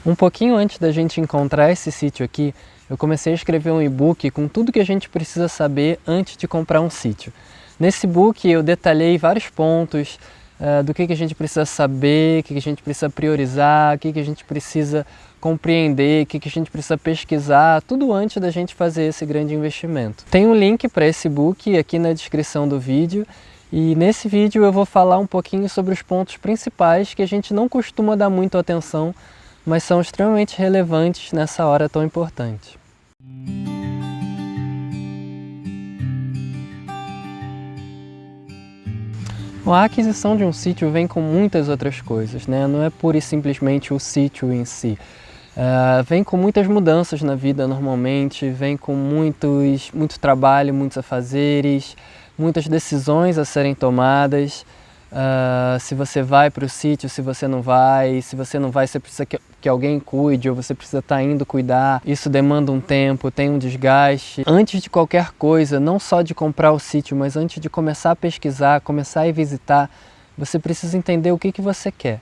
Um pouquinho antes da gente encontrar esse sítio aqui, eu comecei a escrever um e-book com tudo que a gente precisa saber antes de comprar um sítio. Nesse e-book eu detalhei vários pontos do que a gente precisa saber, o que a gente precisa priorizar, o que a gente precisa compreender, o que a gente precisa pesquisar, tudo antes da gente fazer esse grande investimento. Tem um link para esse e-book aqui na descrição do vídeo. E nesse vídeo eu vou falar um pouquinho sobre os pontos principais que a gente não costuma dar muito atenção, mas são extremamente relevantes nessa hora tão importante. A aquisição de um sítio vem com muitas outras coisas, né? Não é pura e simplesmente o sítio em si. Vem com muitas mudanças na vida normalmente, vem com muito trabalho, muitos afazeres, muitas decisões a serem tomadas. Se você vai para o sítio, se você não vai, você precisa que alguém cuide ou você precisa estar indo cuidar. Isso demanda um tempo, tem um desgaste. Antes de qualquer coisa, não só de comprar o sítio, mas antes de começar a pesquisar, começar a ir visitar, você precisa entender o que você quer.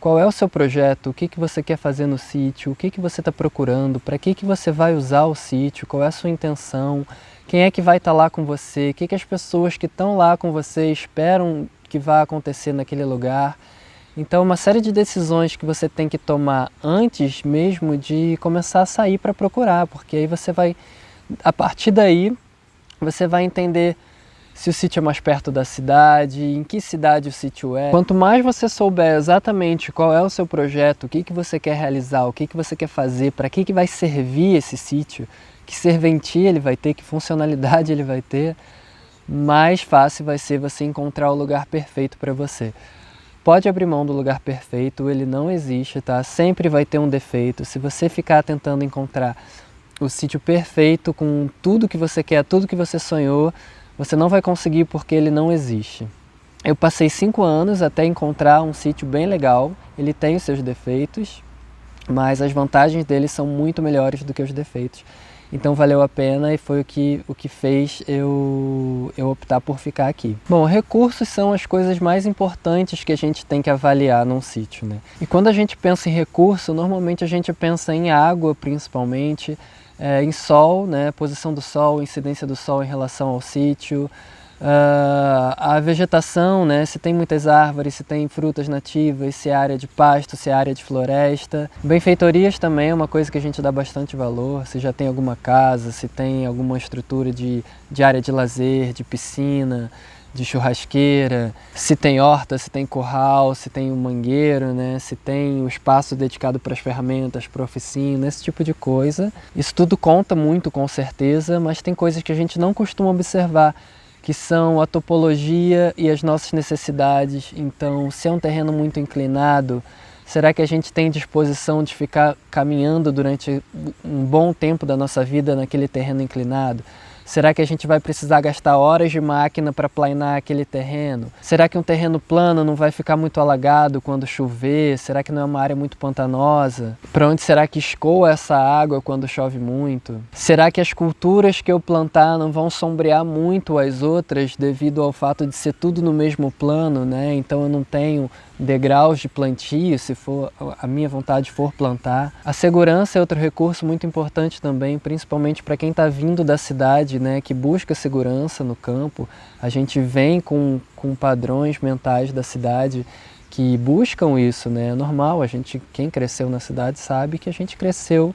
Qual é o seu projeto, o que você quer fazer no sítio, o que você está procurando, para que você vai usar o sítio, qual é a sua intenção, quem é que vai estar lá com você, o que as pessoas que estão lá com você esperam que vai acontecer naquele lugar. Então, uma série de decisões que você tem que tomar antes mesmo de começar a sair para procurar, porque aí você vai, a partir daí, você vai entender se o sítio é mais perto da cidade, em que cidade o sítio é. Quanto mais você souber exatamente qual é o seu projeto, o que você quer realizar, o que você quer fazer, para que vai servir esse sítio, que serventia ele vai ter, que funcionalidade ele vai ter, mais fácil vai ser você encontrar o lugar perfeito para você. Pode abrir mão do lugar perfeito, ele não existe, tá? Sempre vai ter um defeito. Se você ficar tentando encontrar o sítio perfeito com tudo que você quer, tudo que você sonhou, você não vai conseguir porque ele não existe. Eu passei 5 anos até encontrar um sítio bem legal. Ele tem os seus defeitos, mas as vantagens dele são muito melhores do que os defeitos. Então valeu a pena e foi o que fez eu optar por ficar aqui. Bom, recursos são as coisas mais importantes que a gente tem que avaliar num sítio, né? E quando a gente pensa em recurso, normalmente a gente pensa em água principalmente, em sol, né? Posição do sol, incidência do sol em relação ao sítio, a vegetação, né? Se tem muitas árvores, se tem frutas nativas, se é área de pasto, se é área de floresta. Benfeitorias também é uma coisa que a gente dá bastante valor, se já tem alguma casa, se tem alguma estrutura de área de lazer, de piscina, de churrasqueira, se tem horta, se tem curral, se tem um mangueiro, né? Se tem um espaço dedicado para as ferramentas, para a oficina, esse tipo de coisa. Isso tudo conta muito com certeza, mas tem coisas que a gente não costuma observar, que são a topologia e as nossas necessidades. Então, se é um terreno muito inclinado, será que a gente tem disposição de ficar caminhando durante um bom tempo da nossa vida naquele terreno inclinado? Será que a gente vai precisar gastar horas de máquina para planar aquele terreno? Será que um terreno plano não vai ficar muito alagado quando chover? Será que não é uma área muito pantanosa? Para onde será que escoa essa água quando chove muito? Será que as culturas que eu plantar não vão sombrear muito as outras devido ao fato de ser tudo no mesmo plano, né? Então eu não tenho degraus de plantio, se for a minha vontade for plantar. A segurança é outro recurso muito importante também, principalmente para quem está vindo da cidade, né, que busca segurança no campo. A gente vem com padrões mentais da cidade que buscam isso, né? É normal, quem cresceu na cidade sabe que a gente cresceu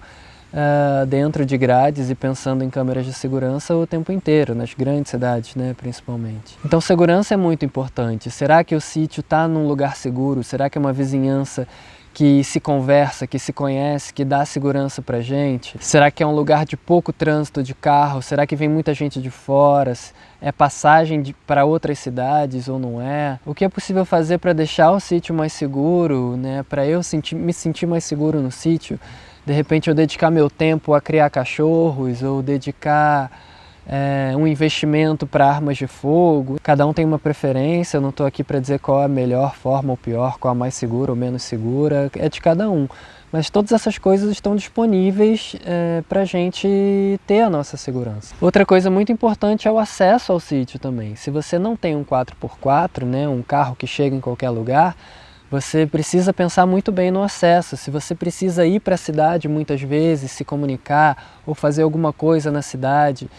dentro de grades e pensando em câmeras de segurança o tempo inteiro, nas grandes cidades, né, principalmente. Então segurança é muito importante. Será que o sítio está num lugar seguro? Será que é uma vizinhança que se conversa, que se conhece, que dá segurança pra gente? Será que é um lugar de pouco trânsito de carro? Será que vem muita gente de fora? É passagem para outras cidades ou não é? O que é possível fazer para deixar o sítio mais seguro, né? Para eu me sentir mais seguro no sítio? De repente eu dedicar meu tempo a criar cachorros ou dedicar um investimento para armas de fogo. Cada um tem uma preferência, eu não estou aqui para dizer qual é a melhor forma ou pior, qual é a mais segura ou menos segura, é de cada um. Mas todas essas coisas estão disponíveis para a gente ter a nossa segurança. Outra coisa muito importante é o acesso ao sítio também. Se você não tem um 4x4, né, um carro que chega em qualquer lugar, Você precisa pensar muito bem no acesso. Se você precisa ir para a cidade muitas vezes, se comunicar ou fazer alguma coisa na cidade,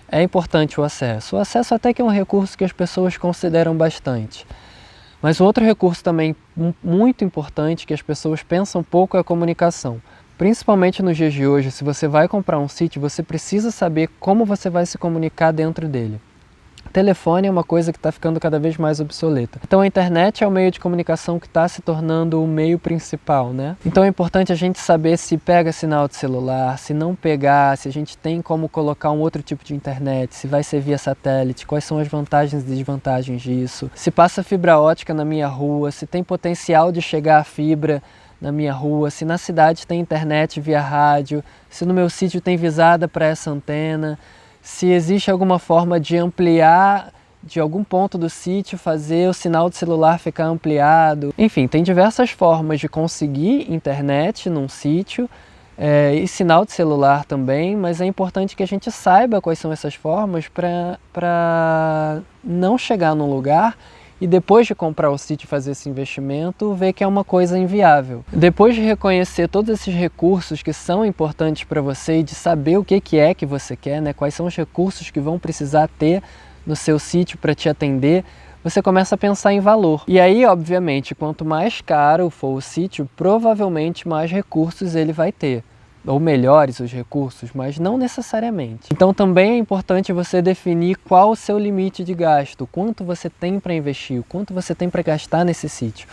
é importante o acesso. O acesso até que é um recurso que as pessoas consideram bastante. Mas outro recurso também muito importante que as pessoas pensam pouco é a comunicação. Principalmente nos dias de hoje, se você vai comprar um sítio, você precisa saber como você vai se comunicar dentro dele. O telefone é uma coisa que está ficando cada vez mais obsoleta. Então a internet é o meio de comunicação que está se tornando o meio principal, né? Então é importante a gente saber se pega sinal de celular, se não pegar, se a gente tem como colocar um outro tipo de internet, se vai ser via satélite, quais são as vantagens e desvantagens disso, se passa fibra ótica na minha rua, se tem potencial de chegar a fibra na minha rua, se na cidade tem internet via rádio, se no meu sítio tem visada para essa antena, se existe alguma forma de ampliar de algum ponto do sítio, fazer o sinal de celular ficar ampliado. Enfim, tem diversas formas de conseguir internet num sítio e sinal de celular também, mas é importante que a gente saiba quais são essas formas para não chegar num lugar e depois de comprar o sítio e fazer esse investimento, ver que é uma coisa inviável. Depois de reconhecer todos esses recursos que são importantes para você e de saber o que é que você quer, né? Quais são os recursos que vão precisar ter no seu sítio para te atender, você começa a pensar em valor. E aí, obviamente, quanto mais caro for o sítio, provavelmente mais recursos ele vai ter. Ou melhores os recursos, mas não necessariamente. Então também é importante você definir qual o seu limite de gasto, quanto você tem para investir, o quanto você tem para gastar nesse sítio,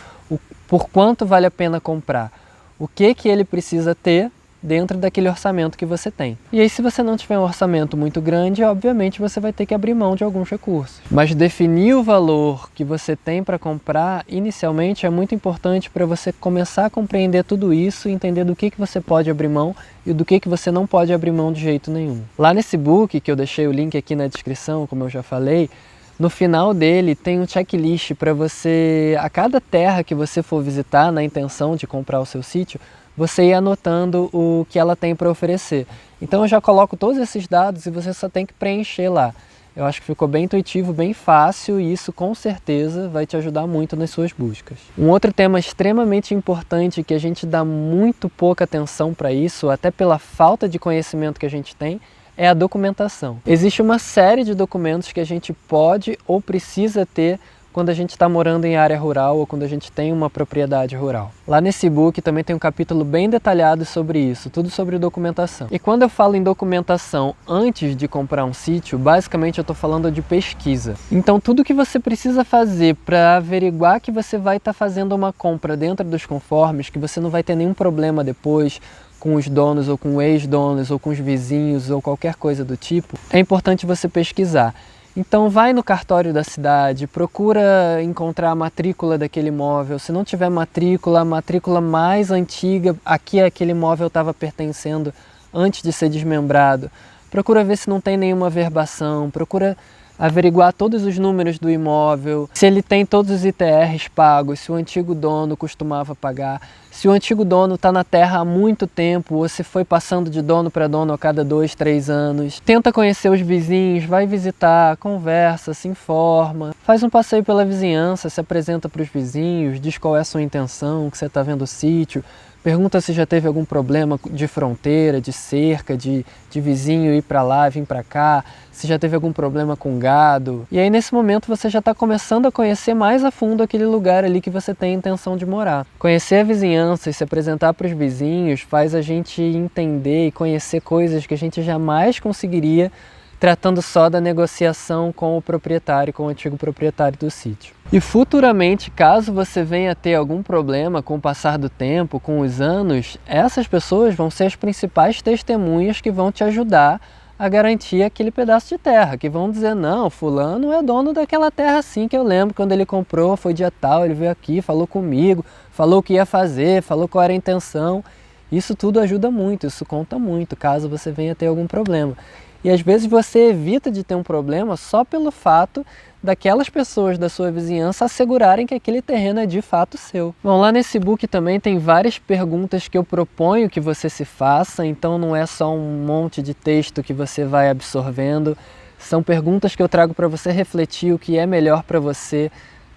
por quanto vale a pena comprar, o que ele precisa ter dentro daquele orçamento que você tem. E aí, se você não tiver um orçamento muito grande, obviamente você vai ter que abrir mão de alguns recursos. Mas definir o valor que você tem para comprar inicialmente é muito importante para você começar a compreender tudo isso e entender do que você pode abrir mão e do que você não pode abrir mão de jeito nenhum. Lá nesse book, que eu deixei o link aqui na descrição, como eu já falei, no final dele tem um checklist para você, a cada terra que você for visitar na intenção de comprar o seu sítio, você ir anotando o que ela tem para oferecer. Então eu já coloco todos esses dados e você só tem que preencher lá. Eu acho que ficou bem intuitivo, bem fácil e isso com certeza vai te ajudar muito nas suas buscas. Um outro tema extremamente importante que a gente dá muito pouca atenção para isso, até pela falta de conhecimento que a gente tem, é a documentação. Existe uma série de documentos que a gente pode ou precisa ter quando a gente está morando em área rural ou quando a gente tem uma propriedade rural. Lá nesse book também tem um capítulo bem detalhado sobre isso, tudo sobre documentação. E quando eu falo em documentação antes de comprar um sítio, basicamente eu estou falando de pesquisa. Então tudo que você precisa fazer para averiguar que você vai estar fazendo uma compra dentro dos conformes, que você não vai ter nenhum problema depois com os donos ou com ex-donos ou com os vizinhos ou qualquer coisa do tipo, é importante você pesquisar. Então vai no cartório da cidade, procura encontrar a matrícula daquele imóvel. Se não tiver matrícula, a matrícula mais antiga a que aquele imóvel estava pertencendo antes de ser desmembrado. Procura ver se não tem nenhuma averbação, procura averiguar todos os números do imóvel, se ele tem todos os ITRs pagos, se o antigo dono costumava pagar, se o antigo dono está na terra há muito tempo ou se foi passando de dono para dono a cada 2, 3 anos. Tenta conhecer os vizinhos, vai visitar, conversa, se informa, faz um passeio pela vizinhança, se apresenta para os vizinhos, diz qual é a sua intenção, que você está vendo o sítio, pergunta se já teve algum problema de fronteira, de cerca, de vizinho ir para lá, vir para cá, se já teve algum problema com gado. E aí nesse momento você já está começando a conhecer mais a fundo aquele lugar ali que você tem a intenção de morar. Conhecer a vizinhança e se apresentar para os vizinhos faz a gente entender e conhecer coisas que a gente jamais conseguiria tratando só da negociação com o proprietário, com o antigo proprietário do sítio. E futuramente, caso você venha a ter algum problema com o passar do tempo, com os anos, essas pessoas vão ser as principais testemunhas que vão te ajudar a garantir aquele pedaço de terra, que vão dizer, não, fulano é dono daquela terra sim, que eu lembro quando ele comprou, foi dia tal, ele veio aqui, falou comigo, falou o que ia fazer, falou qual era a intenção. Isso tudo ajuda muito, isso conta muito, caso você venha a ter algum problema. E às vezes você evita de ter um problema só pelo fato daquelas pessoas da sua vizinhança assegurarem que aquele terreno é de fato seu. Bom, lá nesse book também tem várias perguntas que eu proponho que você se faça, então não é só um monte de texto que você vai absorvendo, são perguntas que eu trago para você refletir o que é melhor para você.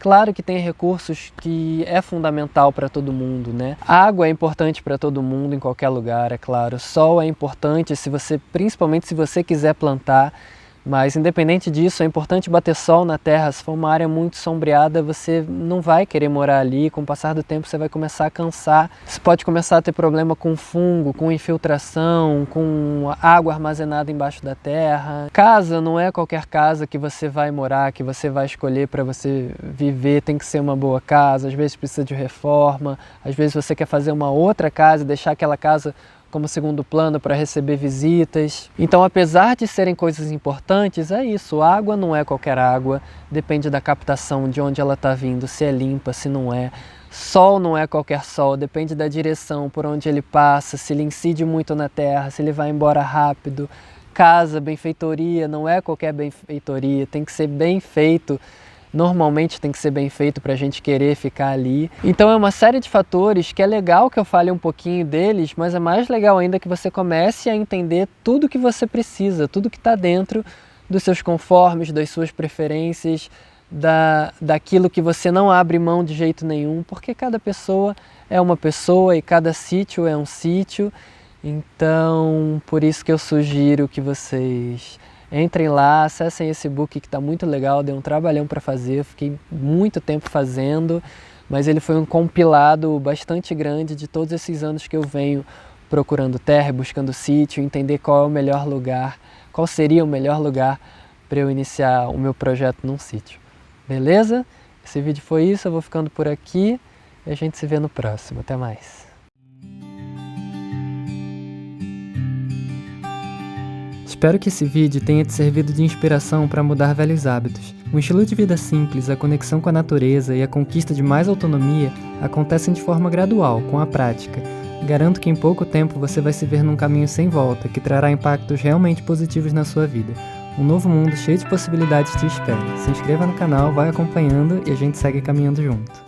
Claro que tem recursos que é fundamental para todo mundo, né? Água é importante para todo mundo em qualquer lugar, é claro. Sol é importante principalmente se você quiser plantar. Mas independente disso, é importante bater sol na terra. Se for uma área muito sombreada, você não vai querer morar ali. Com o passar do tempo, você vai começar a cansar. Você pode começar a ter problema com fungo, com infiltração, com água armazenada embaixo da terra. Casa não é qualquer casa que você vai morar, que você vai escolher para você viver. Tem que ser uma boa casa, às vezes precisa de reforma, às vezes você quer fazer uma outra casa e deixar aquela casa como segundo plano para receber visitas. Então, apesar de serem coisas importantes, é isso, água não é qualquer água, depende da captação, de onde ela está vindo, se é limpa, se não é. Sol não é qualquer sol, depende da direção, por onde ele passa, se ele incide muito na terra, se ele vai embora rápido. Casa, benfeitoria, não é qualquer benfeitoria, tem que ser bem feito. Normalmente tem que ser bem feito para a gente querer ficar ali. Então é uma série de fatores que é legal que eu fale um pouquinho deles, mas é mais legal ainda que você comece a entender tudo que você precisa, tudo que está dentro dos seus conformes, das suas preferências, daquilo que você não abre mão de jeito nenhum, porque cada pessoa é uma pessoa e cada sítio é um sítio. Então, por isso que eu sugiro que vocês entrem lá, acessem esse book que está muito legal, deu um trabalhão para fazer, fiquei muito tempo fazendo, mas ele foi um compilado bastante grande de todos esses anos que eu venho procurando terra, buscando sítio, entender qual é o melhor lugar, qual seria o melhor lugar para eu iniciar o meu projeto num sítio. Beleza? Esse vídeo foi isso, eu vou ficando por aqui e a gente se vê no próximo. Até mais! Espero que esse vídeo tenha te servido de inspiração para mudar velhos hábitos. Um estilo de vida simples, a conexão com a natureza e a conquista de mais autonomia acontecem de forma gradual, com a prática. Garanto que em pouco tempo você vai se ver num caminho sem volta, que trará impactos realmente positivos na sua vida. Um novo mundo cheio de possibilidades te espera. Se inscreva no canal, vai acompanhando e a gente segue caminhando junto.